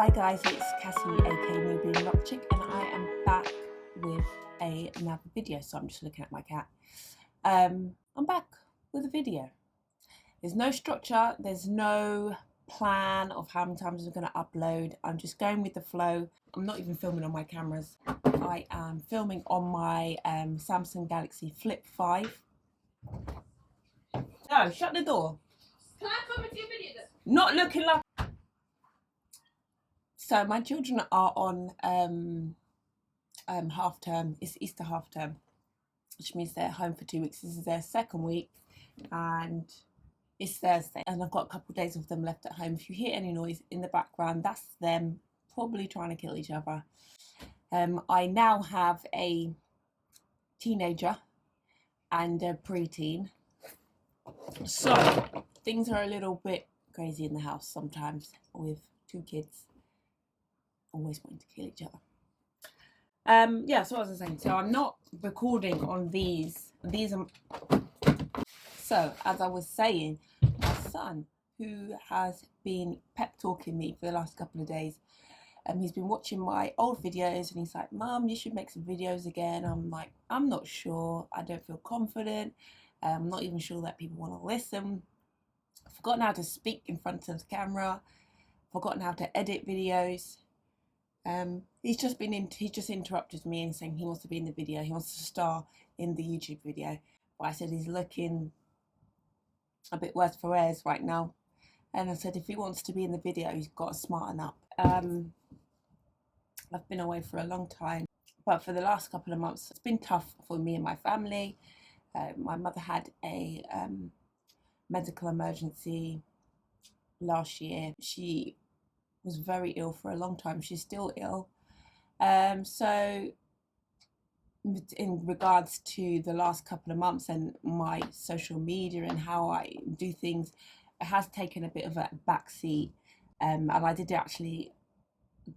Hi guys, it's Cassie aka Nubian Rock Chick, and I am back with another video. So I'm just looking at my cat. I'm back with a video. There's no structure, there's no plan of how many times I'm going to upload. I'm just going with the flow. I'm not even filming on my cameras. I am filming on my Samsung Galaxy Flip 5. No, shut the door. Can I come into your video then? Not looking like. So my children are on half term. It's Easter half term, which means they're home for 2 weeks. This is their second week, and it's Thursday, and I've got a couple of days of them left at home. If you hear any noise in the background, that's them probably trying to kill each other. I now have a teenager and a preteen, so things are a little bit crazy in the house sometimes with two kids always wanting to kill each other. Yeah, so what was I saying? So I'm not recording on these are. So as I was saying, my son, who has been pep talking me for the last couple of days, he's been watching my old videos and he's like, Mum, you should make some videos again. I'm like, I'm not sure, I don't feel confident, I'm not even sure that people want to listen. I've forgotten how to speak in front of the camera, forgotten how to edit videos. He's just interrupted me and saying he wants to be in the video, he wants to star in the YouTube video. But I said he's looking a bit worse for wears right now, and I said if he wants to be in the video, he's got to smarten up. I've been away for a long time, but for the last couple of months, it's been tough for me and my family. My mother had a medical emergency last year. She was very ill for a long time. She's still ill. So in regards to the last couple of months and my social media and how I do things, it has taken a bit of a backseat. And I did actually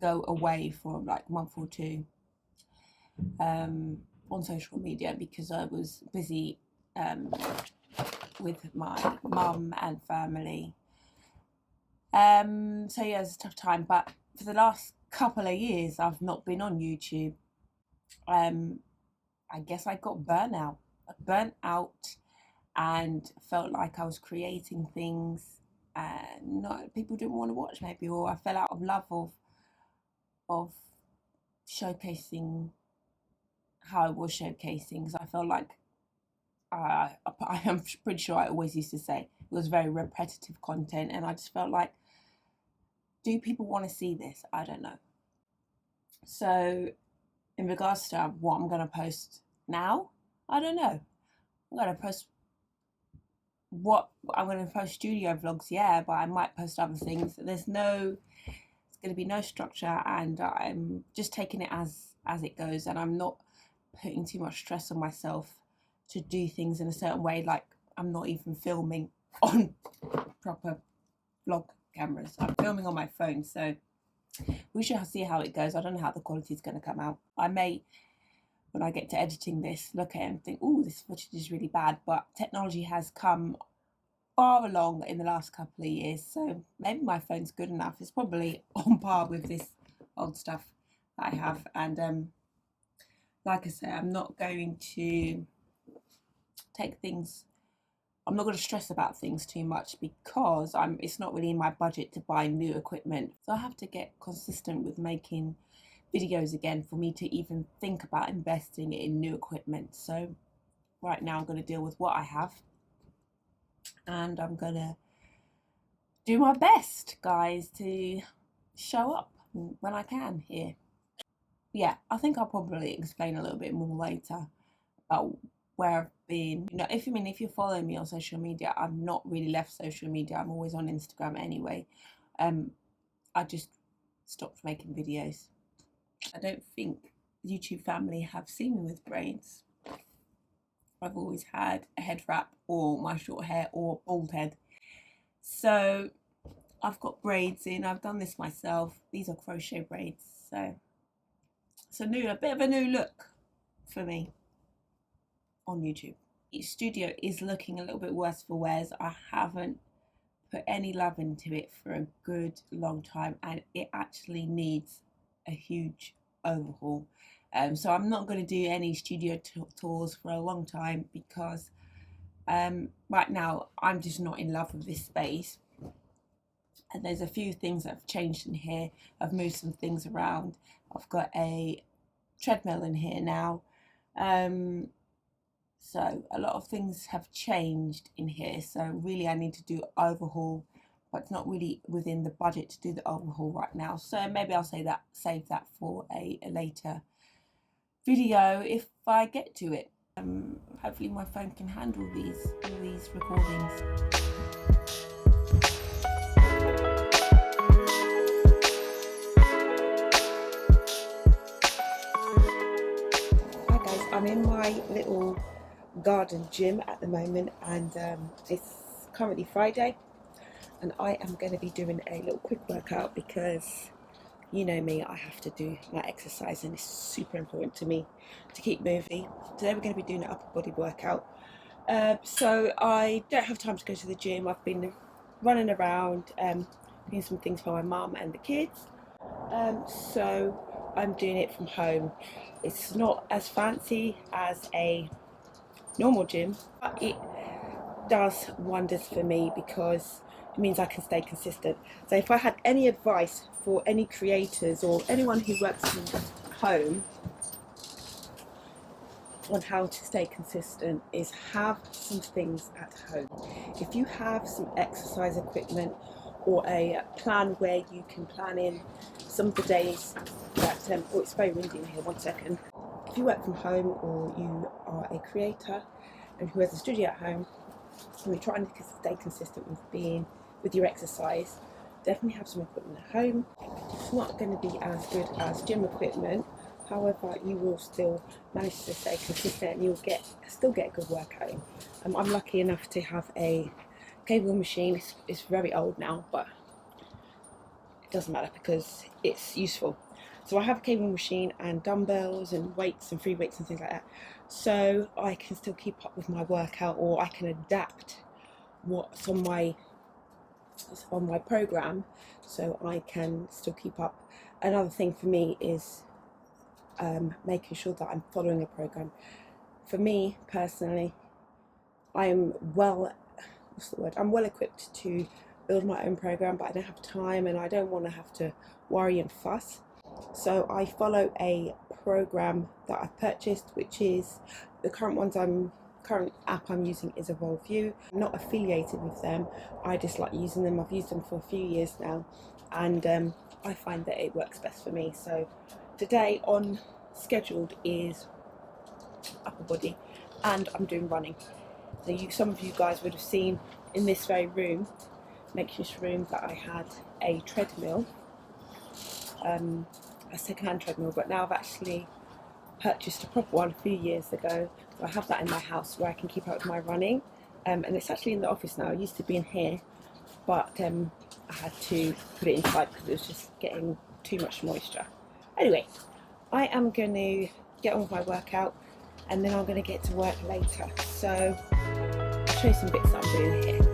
go away for like a month or two on social media because I was busy with my mum and family. So yeah, it's a tough time, but for the last couple of years I've not been on YouTube. I guess I got burnt out and felt like I was creating things and not people didn't want to watch maybe, or I fell out of love of showcasing how I was showcasing, because I felt like I am pretty sure I always used to say it was very repetitive content, and I just felt like, do people want to see this? I don't know. So in regards to what I'm going to post now, I don't know. I'm going to post studio vlogs, yeah, but I might post other things. It's going to be no structure, and I'm just taking it as it goes, and I'm not putting too much stress on myself to do things in a certain way. Like, I'm not even filming on proper vlog cameras. I'm filming on my phone, so we shall see how it goes. I don't know how the quality is going to come out. I may, when I get to editing this, look at it and think, oh, this footage is really bad, but technology has come far along in the last couple of years, so maybe my phone's good enough. It's probably on par with this old stuff that I have, and like I say, I'm not going to I'm not going to stress about things too much because it's not really in my budget to buy new equipment. So I have to get consistent with making videos again for me to even think about investing in new equipment. So right now I'm going to deal with what I have, and I'm going to do my best, guys, to show up when I can here. Yeah, I think I'll probably explain a little bit more later about where I've been. If you're following me on social media, I've not really left social media. I'm always on Instagram anyway. I just stopped making videos. I don't think YouTube family have seen me with braids. I've always had a head wrap or my short hair or bald head. So I've got braids in. I've done this myself. These are crochet braids. So it's a bit of a new look for me on YouTube. Each studio is looking a little bit worse for wears. I haven't put any love into it for a good long time, and it actually needs a huge overhaul. So I'm not going to do any studio tours for a long time because right now I'm just not in love with this space. And there's a few things that have changed in here. I've moved some things around. I've got a treadmill in here now. So a lot of things have changed in here. So really I need to do overhaul, but it's not really within the budget to do the overhaul right now. So maybe I'll save that for a later video if I get to it. Hopefully my phone can handle all these recordings. Hi guys, I'm in my little garden gym at the moment, and it's currently Friday, and I am going to be doing a little quick workout because you know me, I have to do my exercise and it's super important to me to keep moving. Today we're going to be doing an upper body workout. So I don't have time to go to the gym. I've been running around doing some things for my mum and the kids. So I'm doing it from home. It's not as fancy as a normal gym, but it does wonders for me because it means I can stay consistent. So if I had any advice for any creators or anyone who works from home on how to stay consistent, is have some things at home. If you have some exercise equipment or a plan where you can plan in some of the days that oh, it's very windy in here, 1 second. If you work from home or you are a creator and who has a studio at home and you're trying to stay consistent with your exercise, definitely have some equipment at home. It's not going to be as good as gym equipment, however you will still manage to stay consistent and you'll still get a good workout in. I'm lucky enough to have a cable machine. It's very old now, but it doesn't matter because it's useful. So I have a cable machine and dumbbells and weights and free weights and things like that, so I can still keep up with my workout, or I can adapt what's on my program so I can still keep up. Another thing for me is making sure that I'm following a program. For me personally, I'm well equipped to build my own program, but I don't have time and I don't want to have to worry and fuss. So I follow a program that I've purchased, which is the current app I'm using is EvolveView. I'm not affiliated with them, I just like using them. I've used them for a few years now, and I find that it works best for me. So today on scheduled is upper body, and I'm doing running. So some of you guys would have seen in this very room, makeshift room, that I had a treadmill, a second-hand treadmill, but now I've actually purchased a proper one a few years ago. So I have that in my house where I can keep up with my running, and it's actually in the office now. It used to be in here, but I had to put it inside because it was just getting too much moisture. Anyway, I am going to get on with my workout and then I'm going to get to work later. So I'll show you some bits that I'm doing here.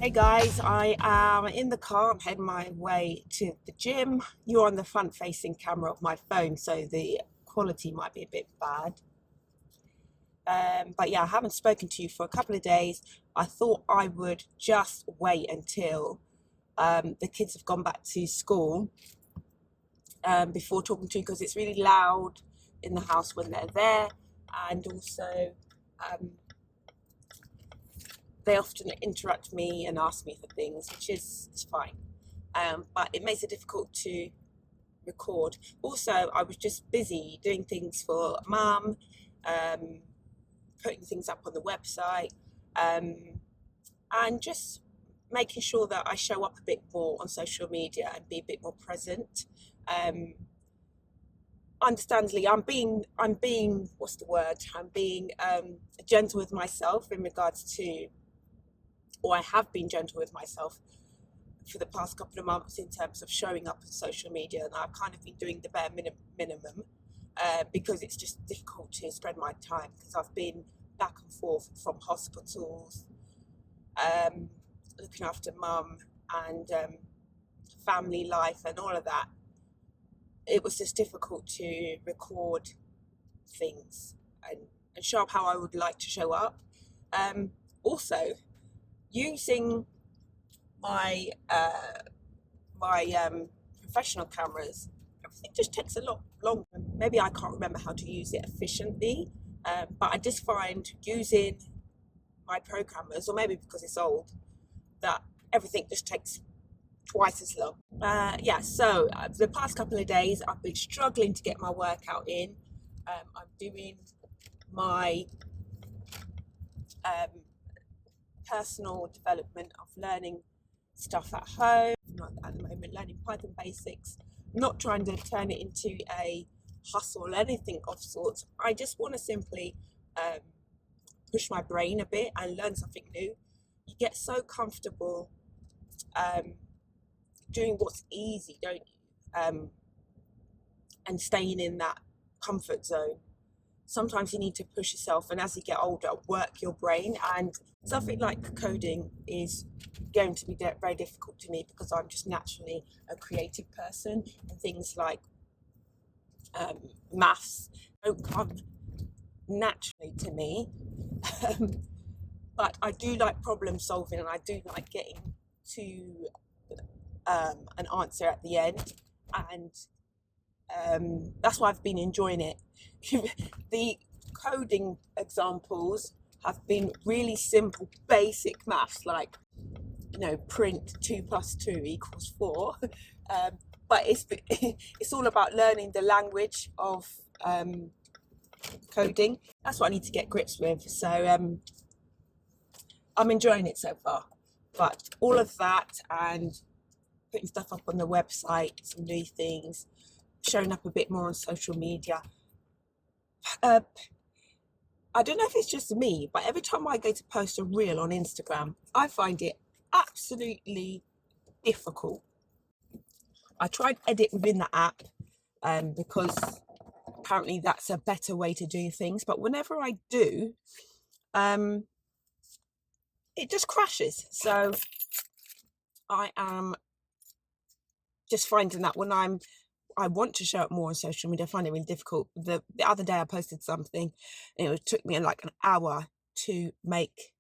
Hey guys, I am in the car. I'm heading my way to the gym. You're on the front facing camera of my phone, so the quality might be a bit bad. But yeah, I haven't spoken to you for a couple of days. I thought I would just wait until the kids have gone back to school before talking to you, because it's really loud in the house when they're there, and also they often interrupt me and ask me for things, which is fine. But it makes it difficult to record. Also, I was just busy doing things for mum, putting things up on the website, and just making sure that I show up a bit more on social media and be a bit more present. Understandably, I'm being what's the word? I'm being gentle with myself in regards to, or I have been gentle with myself for the past couple of months in terms of showing up on social media, and I've kind of been doing the bare minimum because it's just difficult to spread my time because I've been back and forth from hospitals, looking after mum and family life and all of that. It was just difficult to record things and show up how I would like to show up. Also, using my professional cameras, everything just takes a lot longer. Maybe I can't remember how to use it efficiently, but I just find using my pro cameras, or maybe because it's old, that everything just takes twice as long. So the past couple of days I've been struggling to get my workout in. I'm doing my personal development of learning stuff at home. Not at the moment, learning Python basics, not trying to turn it into a hustle or anything of sorts. I just want to simply push my brain a bit and learn something new. You get so comfortable doing what's easy, don't you? And staying in that comfort zone. Sometimes you need to push yourself, and as you get older, work your brain. And something like coding is going to be very difficult to me because I'm just naturally a creative person, and things like maths don't come naturally to me. But I do like problem solving, and I do like getting to an answer at the end, and that's why I've been enjoying it. The coding examples have been really simple, basic maths, like, print 2 + 2 = 4. But it's all about learning the language of coding. That's what I need to get grips with. So I'm enjoying it so far. But all of that and putting stuff up on the website, some new things, showing up a bit more on social media. I don't know if it's just me, but every time I go to post a reel on Instagram, I find it absolutely difficult. I tried edit within the app because apparently that's a better way to do things, but whenever I do, it just crashes. So I am just finding that when I want to show up more on social media, I find it really difficult. The other day I posted something, and it took me like an hour to make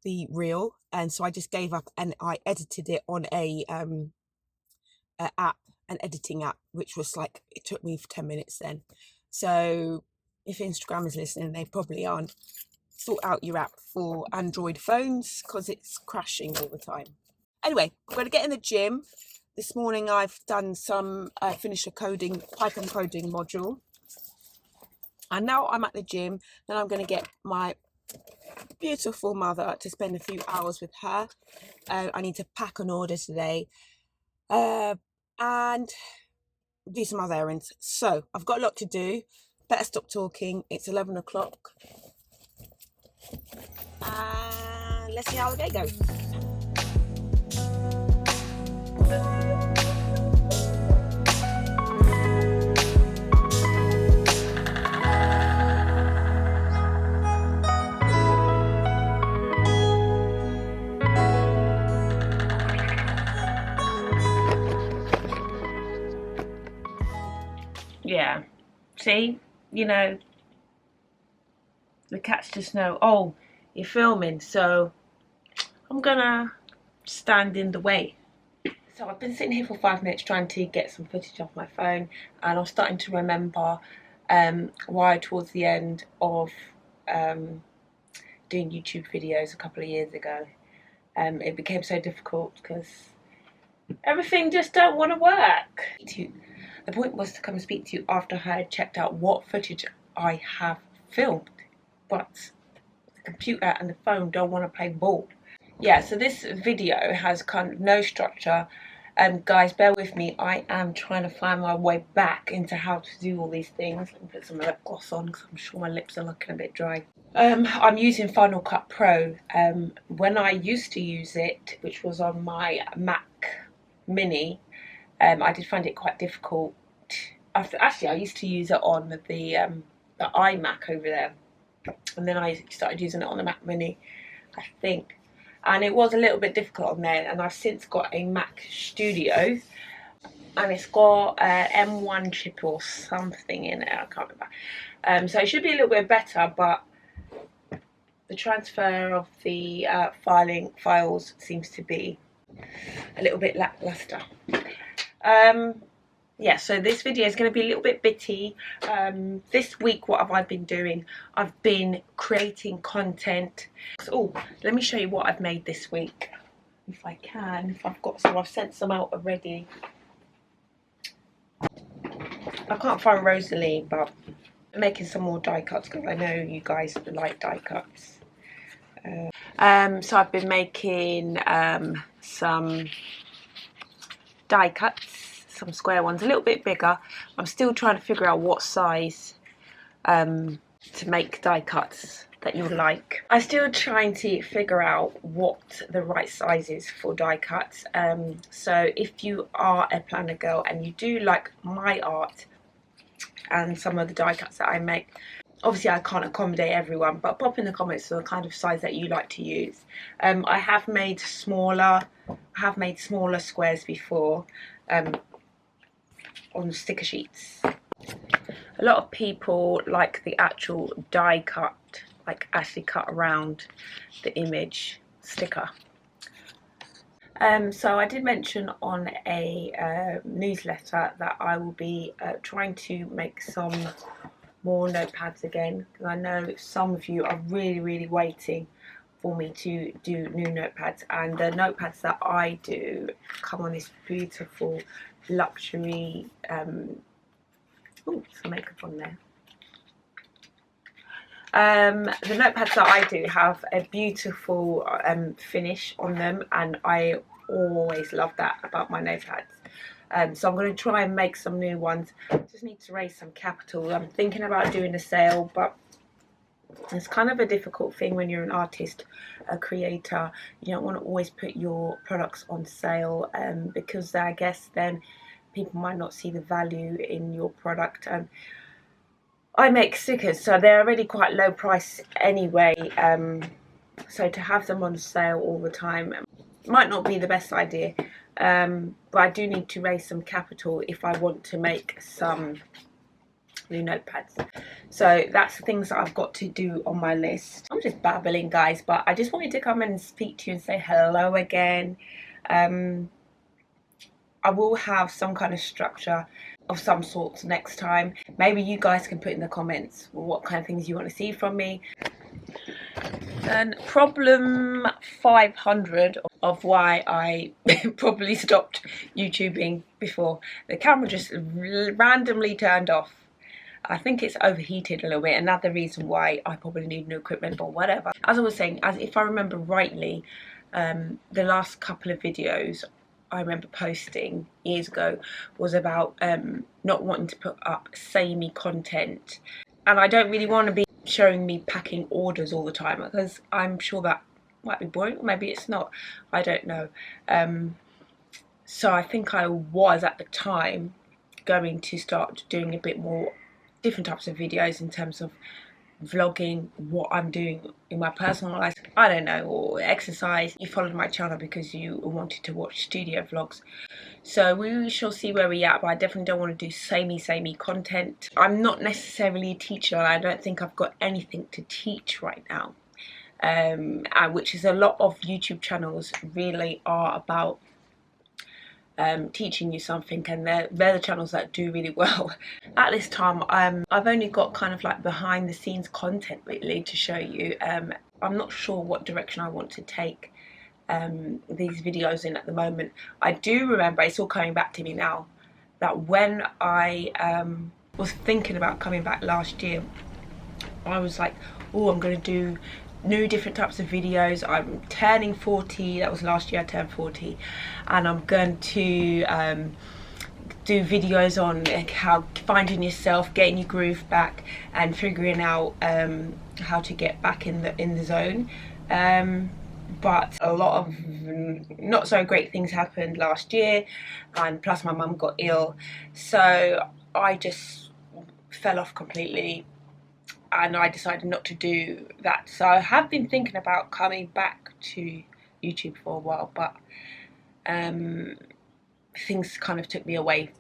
the reel, and so I just gave up and I edited it on an editing app, which was like, it took me 10 minutes then. So if Instagram is listening, they probably aren't. Sort out your app for Android phones because it's crashing all the time. Anyway, I'm going to get in the gym. This morning I've done finished a Python coding module. And now I'm at the gym. Then I'm going to get my beautiful mother to spend a few hours with her. I need to pack an order today and do some other errands. So I've got a lot to do. Better stop talking. It's 11 o'clock. And let's see how the day goes. Yeah, see, the cats just know, oh, you're filming, so I'm gonna stand in the way. So I've been sitting here for 5 minutes trying to get some footage off my phone, and I'm starting to remember why towards the end of doing YouTube videos a couple of years ago, it became so difficult because everything just don't want to work. the point was to come and speak to you after I had checked out what footage I have filmed, but the computer and the phone don't want to play ball. Yeah, so this video has kind of no structure. Guys, bear with me. I am trying to find my way back into how to do all these things. Let me put some lip gloss on because I'm sure my lips are looking a bit dry. I'm using Final Cut Pro. When I used to use it, which was on my Mac Mini, I did find it quite difficult. Actually, I used to use it on the iMac over there, and then I started using it on the Mac Mini, I think. And it was a little bit difficult on there, and I've since got a Mac Studio, and it's got M1 chip or something in it, I can't remember. So it should be a little bit better, but the transfer of the files seems to be a little bit lackluster. Yeah, so this video is going to be a little bit bitty. This week, what have I been doing? I've been creating content. Oh, let me show you what I've made this week, if I can. If I've got some, I've sent some out already. I can't find Rosalie, but I'm making some more die cuts because I know you guys like die cuts. So I've been making some die cuts. Some square ones, a little bit bigger. I'm still trying to figure out what size to make die cuts that you like. I'm still trying to figure out what the right size is for die cuts. So if you are a planner girl and you do like my art and some of the die cuts that I make, obviously I can't accommodate everyone, but pop in the comments the kind of size that you like to use. I have made smaller squares before. On sticker sheets. A lot of people like the actual die cut, like actually cut around the image sticker. So I did mention on a newsletter that I will be trying to make some more notepads again, because I know some of you are really waiting for me to do new notepads, and the notepads that I do come on this beautiful luxury some makeup on there. The notepads that I do have a beautiful finish on them, and I always love that about my notepads. So I'm going to try and make some new ones. Just need to raise some capital. I'm thinking about doing a sale, but it's kind of a difficult thing when you're an artist, a creator. You don't want to always put your products on sale, because I guess then people might not see the value in your product. I make stickers, so they're already quite low price anyway, so to have them on sale all the time might not be the best idea, but I do need to raise some capital if I want to make some new notepads. So that's the things that I've got to do on my list. I'm just babbling, guys, but I just wanted to come and speak to you and say hello again. I will have some kind of structure of some sorts next time. Maybe you guys can put in the comments what kind of things you want to see from me. And problem 500 of why I probably stopped YouTubing before. The camera just randomly turned off. I think it's overheated a little bit. Another reason why I probably need new equipment, but whatever. As I was saying, as if I remember rightly, the last couple of videos I remember posting years ago was about not wanting to put up samey content. And I don't really want to be showing me packing orders all the time, because I'm sure that might be boring, or maybe it's not. I don't know. So I think I was at the time going to start doing a bit more different types of videos in terms of vlogging what I'm doing in my personal life, I don't know, or exercise. You followed my channel because you wanted to watch studio vlogs, so we shall see where we're at. But I definitely don't want to do samey content. I'm not necessarily a teacher, and I don't think I've got anything to teach right now, which is a lot of YouTube channels really are about teaching you something, and they're the channels that do really well. At this time, I've only got kind of like behind the scenes content really to show you. I'm not sure what direction I want to take these videos in at the moment. I do remember, it's all coming back to me now, that when I was thinking about coming back last year, I was like, oh, I'm going to do new different types of videos. I'm turning 40, that was last year I turned 40, and I'm going to do videos on how finding yourself, getting your groove back, and figuring out how to get back in the zone. But a lot of not so great things happened last year, and plus my mum got ill, so I just fell off completely, and I decided not to do that. So I have been thinking about coming back to YouTube for a while, but things kind of took me away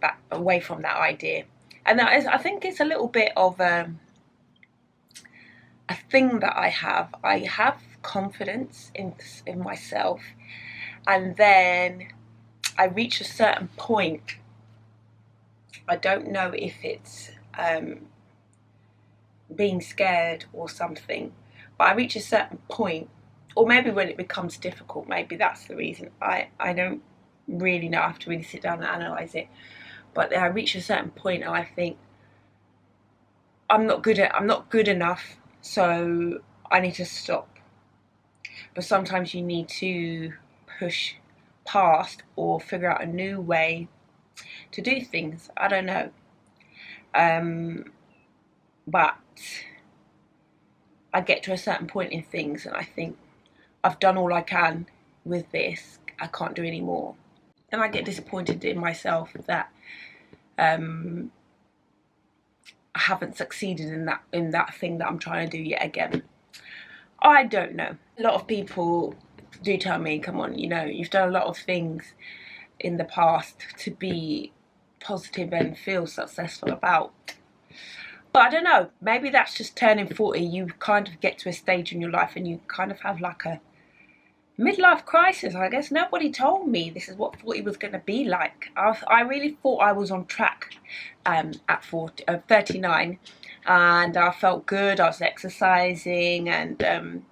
from that idea. And that is, I think it's a little bit of a thing that I have confidence in myself, and then I reach a certain point. I don't know if it's being scared or something, but I reach a certain point, or maybe when it becomes difficult, maybe that's the reason. I don't really know. I have to really sit down and analyze it. But I reach a certain point and I think I'm not good enough, so I need to stop. But sometimes you need to push past or figure out a new way to do things. I don't know. But I get to a certain point in things and I think I've done all I can with this. I can't do any more. And I get disappointed in myself that I haven't succeeded in that thing that I'm trying to do yet again. I don't know. A lot of people do tell me, come on, you know, you've done a lot of things in the past to be positive and feel successful about. But I don't know, maybe that's just turning 40. You kind of get to a stage in your life and you kind of have like a midlife crisis. I guess nobody told me this is what 40 was going to be like. I really thought I was on track at 39, and I felt good. I was exercising, and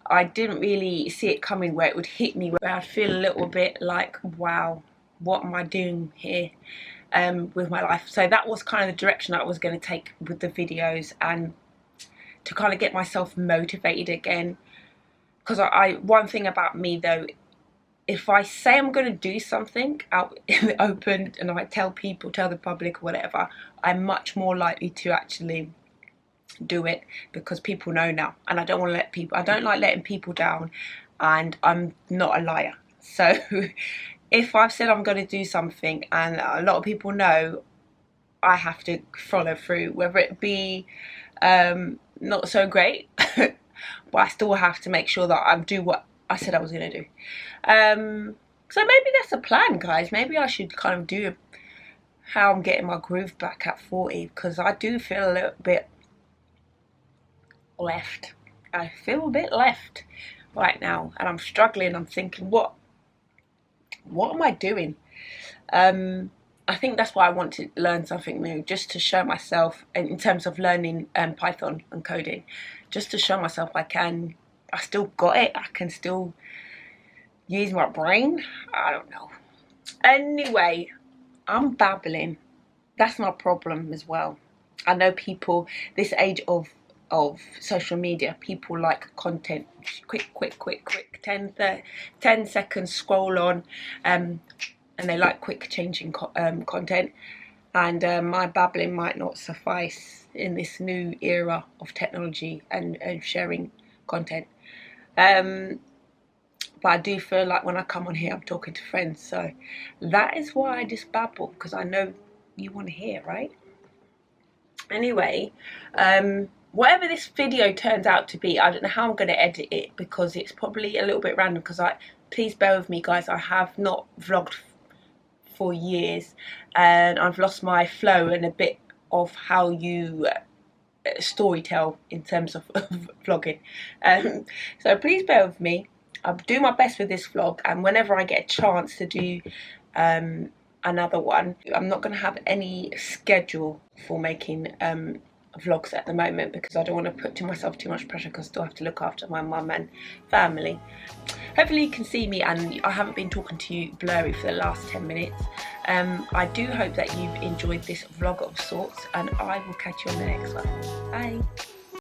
I didn't really see it coming where it would hit me, where I'd feel a little bit like, wow, what am I doing here with my life? So that was kind of the direction I was going to take with the videos, and to kind of get myself motivated again. Because one thing about me though, if I say I'm going to do something out in the open and I tell the public or whatever, I'm much more likely to actually do it, because people know now, and I don't like letting people down, and I'm not a liar. So if I've said I'm going to do something and a lot of people know, I have to follow through, whether it be not so great, but I still have to make sure that I do what I said I was going to do. So maybe that's a plan, guys. Maybe I should kind of do how I'm getting my groove back at 40, because I do feel a little bit left. I feel a bit left right now, and I'm struggling. I'm thinking, what am I doing? I think that's why I want to learn something new, just to show myself, in terms of learning Python and coding, just to show myself I still got it. I can still use my brain. I don't know. Anyway, I'm babbling. That's my problem as well. I know people, this age of social media, people like content, quick, 10 seconds scroll on, and they like quick changing content, and my babbling might not suffice in this new era of technology and sharing content. But I do feel like when I come on here, I'm talking to friends, so that is why I just babble, because I know you want to hear, right? Anyway, whatever this video turns out to be, I don't know how I'm going to edit it, because it's probably a little bit random, because please bear with me, guys. I have not vlogged for years, and I've lost my flow and a bit of how you storytell in terms of vlogging. So please bear with me. I'll do my best with this vlog, and whenever I get a chance to do another one, I'm not going to have any schedule for making vlogs at the moment, because I don't want to put myself too much pressure, because I still have to look after my mum and family. Hopefully you can see me, and I haven't been talking to you blurry for the last 10 minutes. I do hope that you've enjoyed this vlog of sorts, and I will catch you on the next one. Bye.